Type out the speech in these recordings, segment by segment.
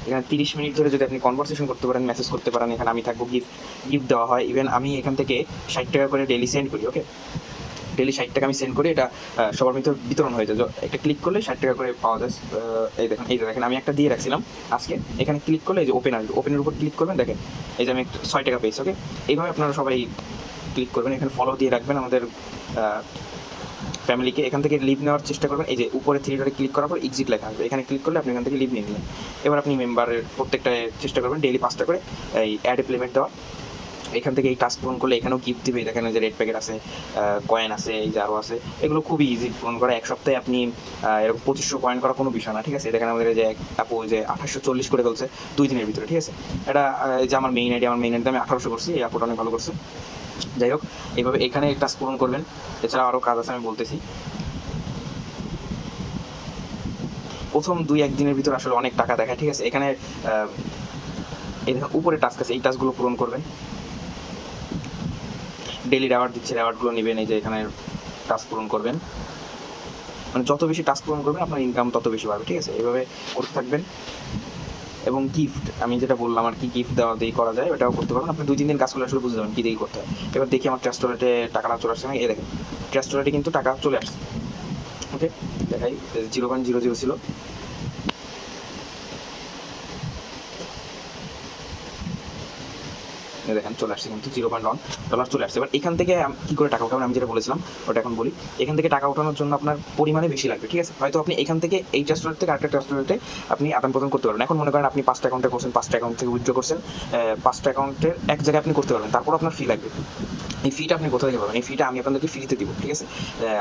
এখানে 30 মিনিট ধরে যদি আপনি কনভারসেশন করতে পারেন, মেসেজ করতে পারেন, এখানে আমি থাকবো, গিফট দেওয়া হয়। ইভেন আমি এখান থেকে 60 টাকা করে ডেইলি সেন্ড করি। ওকে, ডেইলি 60 টাকা আমি সেন্ড করি, এটা সবার ভিতর বিতরণ হয়ে যায়। একটা ক্লিক করলে 60 টাকা করে পাওয়া যায়। এই দেখেন আমি একটা দিয়ে রাখছিলাম আজকে, এখানে ক্লিক করলে এই যে ওপেন আসবে, ওপেনের উপর ক্লিক করবেন, দেখেন এই যে আমি 6 টাকা পেয়েছি। ওকে, এইভাবে আপনারা সবাই ক্লিক করবেন, এখানে ফলো দিয়ে রাখবেন আমাদের ফ্যামিলিকে। এখান থেকে লিভ নেওয়ার চেষ্টা করবেন, এই যে উপরে 3 ডটে ক্লিক করার পর এক্সিট লেখা আসবে, এখানে ক্লিক করলে আপনি এখান থেকে লিভ নিয়ে নিলেন। এবার আপনি মেম্বারের প্রত্যেকটা চেষ্টা করবেন ডেইলি 5টা করে এই অ্যাড পেমেন্ট দেওয়ার। এখান থেকে এই টাস্ক পূরণ করলে এখানেও গিফট দিবে, দেখেন যে রেড প্যাকেট আছে, কয়েন আছে, এই যে আরও আছে, এগুলো খুবই ইজি পূরণ করা। এক সপ্তাহে আপনি এরকম 2500 কয়েন করা কোনো বিষয় না, ঠিক আছে। দেখেন আমাদের যে আপু যে 2840 করে ফেলছে 2 দিনের ভিতরে, ঠিক আছে। এটা যে আমার মেইন আইডি আমি 1800 করছি, এই আপুটা অনেক ভালো করছে। যাই হোক, এইভাবে এখানে টাস্ক পূরণ করবেন। এছাড়া আরও কাজ আছে, আমি বলতেছি। প্রথম 2-1 দিনের ভিতর আসলে অনেক টাকা দেখায়, ঠিক আছে। এখানে এই দেখেন উপরে টাস্ক আছে, এই টাস্কগুলো পূরণ করবেন। ডেইলি রেওয়ার্ড দিচ্ছে, রেওয়ার্ডগুলো নেবেন, এই যে এখানে টাস্ক পূরণ করবেন। মানে যত বেশি টাস্ক পূরণ করবেন আপনার ইনকাম তত বেশি বাড়বে, ঠিক আছে। এইভাবে করতে থাকবেন। এবং গিফট আমি যেটা বললাম আর কি, গিফট দেওয়া দিয়ে করা যায়, ওটাও করতে পারবেন। আপনি 2-3 দিন কাজ করলে আসলে বুঝে যাবেন কী দিয়ে করতে হয়। এবার দেখি আমার ট্রাস্ট ওয়ালেটে টাকাটা চলে আসছে না, এই দেখেন ট্রাস্ট ওয়ালেটে কিন্তু টাকা চলে আসছে। ওকে, দেখাই 0.00 ছিল, দেখেন চলে আসছে কিন্তু $0.1 চলে আসছে। এবার এখান থেকে কী করে টাকা উঠাবেন আমি যেটা বলেছিলাম ওটা এখন বলি। এখান থেকে টাকা ওঠানোর জন্য আপনার পরিমাণে বেশি লাগবে, ঠিক আছে। হয়তো আপনি এখান থেকে এই ট্রাস্ট ওয়ালেট থেকে আরেকটা ট্রাস্ট ওয়ালেটে আপনি আদান প্রদান করতে পারবেন। এখন মনে করেন আপনি 5টা অ্যাকাউন্টে করছেন, 5টা অ্যাকাউন্ট থেকে উইথড্র করছেন, 5টা অ্যাকাউন্টের এক জায়গায় আপনি করতে পারবেন, তারপর আপনার ফি লাগবে। এই ফিটা আপনি কোথা থেকে পাবেন? এই ফিটা আমি আপনাদেরকে ফ্রিতে দিব, ঠিক আছে।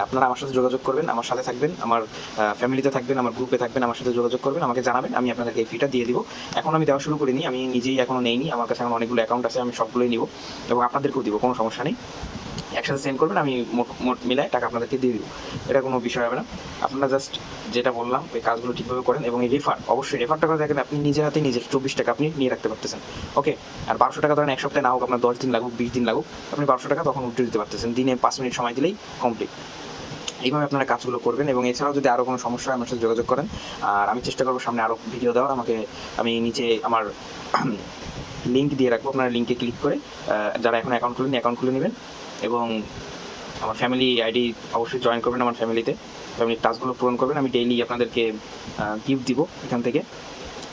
আপনারা আমার সাথে যোগাযোগ করবেন, আমার সাথে থাকবেন, আমার ফ্যামিলিতে থাকবেন, আমার গ্রুপে থাকবেন, আমার সাথে যোগাযোগ করবেন, আমাকে জানাবেন, আমি আপনাদেরকে এই ফিটা দিয়ে দিব। এখন আমি দেওয়া শুরু করিনি, আমি নিজেই এখনও নেইনি, আমার কাছে এখন অনেকগুলো অ্যাকাউন্ট আছে, আমি সবগুলোই নিব এবং আপনাদেরকেও দিব, কোনো সমস্যা নেই। একসাথে সেন্ড করবেন, আমি মোট মিলায় টাকা আপনাদেরকে দিয়ে দিব, এটা কোনো বিষয় হবে না। আপনারা জাস্ট যেটা বললাম এই কাজগুলো ঠিকভাবে করেন। এবং এই অবশ্যই রেফারটা করে দেখেন, আপনি নিজের হাতে নিজের 24 টাকা আপনি নিয়ে রাখতে পারতেছেন। ওকে, আর 1200 টাকা ধরেন এক সপ্তাহে না হোক, আপনার 10 দিন লাগুক, 20 দিন লাগুক, আপনি 1200 টাকা তখন উঠে দিতে পারতেছেন, দিনে 5 মিনিট সময় দিলেই কমপ্লিট। এইভাবে আপনারা কাজগুলো করবেন। এবং এছাড়াও যদি আরও কোনো সমস্যা হয় আমার সাথে যোগাযোগ করেন, আর আমি চেষ্টা করবো সামনে আরও ভিডিও দেওয়ার। আমি নিচে আমার লিঙ্ক দিয়ে রাখবো, আপনারা লিঙ্কে ক্লিক করে যারা এখন অ্যাকাউন্ট খুলে নেবেন। এবং আমার ফ্যামিলি আইডি অবশ্যই জয়েন করবেন, আমার ফ্যামিলিতে ফ্যামিলির টাস্কগুলো পূরণ করবেন। আমি ডেইলি আপনাদেরকে গিফট দিব এখান থেকে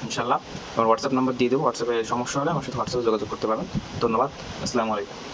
ইনশাল্লাহ। আমার হোয়াটসঅ্যাপ নাম্বার দিয়ে দেবো, হোয়াটসঅ্যাপে সমস্যা হলে আমার সাথে হোয়াটসঅ্যাপে যোগাযোগ করতে পারবেন। ধন্যবাদ, আসসালামু আলাইকুম।